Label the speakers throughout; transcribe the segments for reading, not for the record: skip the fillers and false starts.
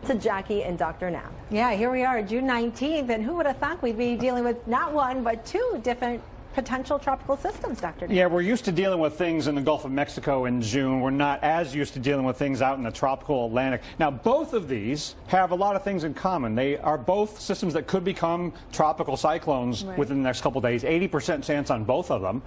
Speaker 1: to Jackie and Dr. Knapp.
Speaker 2: Yeah, here we are, June 19th, and who would have thought we'd be dealing with not one, but two different potential tropical systems, Dr. Knapp?
Speaker 3: Yeah, we're used to dealing with things in the Gulf of Mexico in June. We're not as used to dealing with things out in the tropical Atlantic. Now, both of these have a lot of things in common. They are both systems that could become tropical cyclones within the next couple of days. 80% chance on both of them.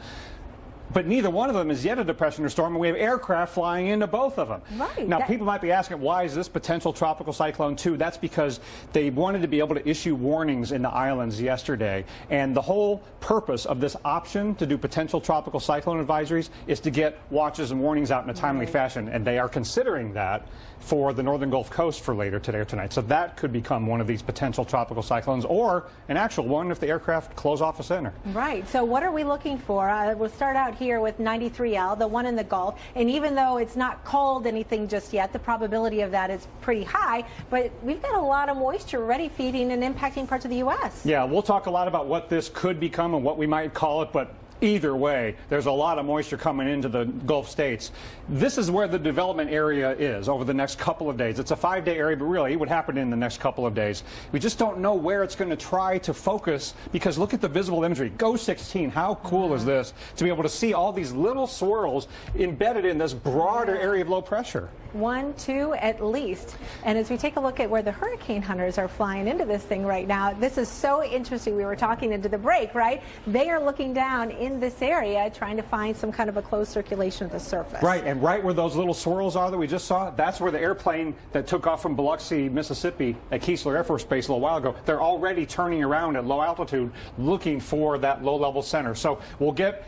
Speaker 3: But neither one of them is yet a depression or storm, and we have aircraft flying into both of them.
Speaker 2: Right.
Speaker 3: Now, people might be asking, why is this potential tropical cyclone too? That's because they wanted to be able to issue warnings in the islands yesterday. And the whole purpose of this option to do potential tropical cyclone advisories is to get watches and warnings out in a timely fashion. And they are considering that for the northern Gulf Coast for later today or tonight. So that could become one of these potential tropical cyclones, or an actual one if the aircraft close off a center.
Speaker 2: Right. So what are we looking for? We'll start out here with 93L, the one in the Gulf. And even though it's not called anything just yet, the probability of that is pretty high. But we've got a lot of moisture already feeding and impacting parts of the U.S.
Speaker 3: Yeah, we'll talk a lot about what this could become and what we might call it, but either way, there's a lot of moisture coming into the Gulf states. This is where the development area is over the next couple of days. It's a 5-day area, but really it would happen in the next couple of days. We just don't know where it's going to try to focus, because look at the visible imagery. Go 16. How cool is this to be able to see all these little swirls embedded in this broader area of low pressure?
Speaker 2: 1, 2 at least. And as we take a look at where the hurricane hunters are flying into this thing right now, this is so interesting. We were talking into the break, right? They are looking down in this area trying to find some kind of a closed circulation at the surface.
Speaker 3: Right, and right where those little swirls are that we just saw, that's where the airplane that took off from Biloxi, Mississippi at Keesler Air Force Base a little while ago, they're already turning around at low altitude looking for that low-level center. So we'll get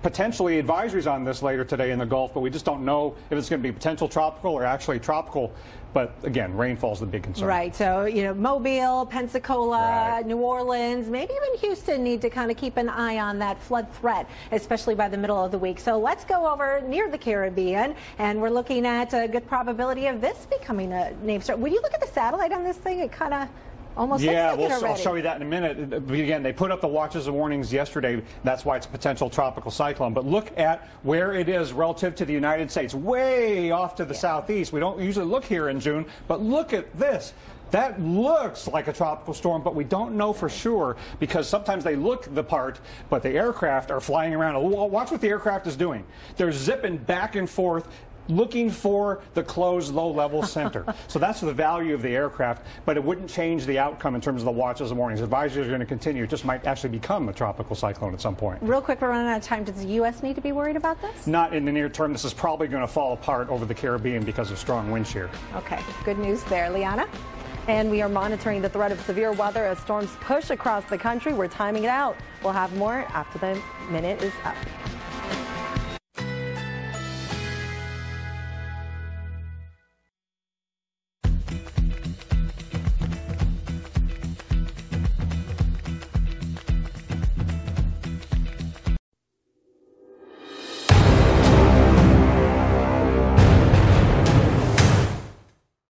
Speaker 3: potentially advisories on this later today in the Gulf, but we just don't know if it's going to be potential tropical or actually tropical. But again, rainfall is the big concern.
Speaker 2: Right. So, you know, Mobile, Pensacola, New Orleans, maybe even Houston need to kind of keep an eye on that flood threat, especially by the middle of the week. So let's go over near the Caribbean, and we're looking at a good probability of this becoming a name star. When you look at the satellite on this thing, it kind of almost looks like it already.
Speaker 3: I'll show you that in a minute. But again, they put up the watches and warnings yesterday. That's why it's a potential tropical cyclone. But look at where it is relative to the United States, way off to the southeast. We don't usually look here in June, but look at this. That looks like a tropical storm, but we don't know for sure, because sometimes they look the part, but the aircraft are flying around. Watch what the aircraft is doing. They're zipping back and forth, looking for the closed low-level center. So that's the value of the aircraft, but it wouldn't change the outcome in terms of the watches and warnings. Advisories are going to continue. It just might actually become a tropical cyclone at some point.
Speaker 2: Real quick, we're running out of time. Does the U.S. need to be worried about this?
Speaker 3: Not in the near term. This is probably going to fall apart over the Caribbean because of strong wind shear.
Speaker 2: Okay, good news there. Liana?
Speaker 1: And we are monitoring the threat of severe weather as storms push across the country. We're timing it out. We'll have more after the minute is up.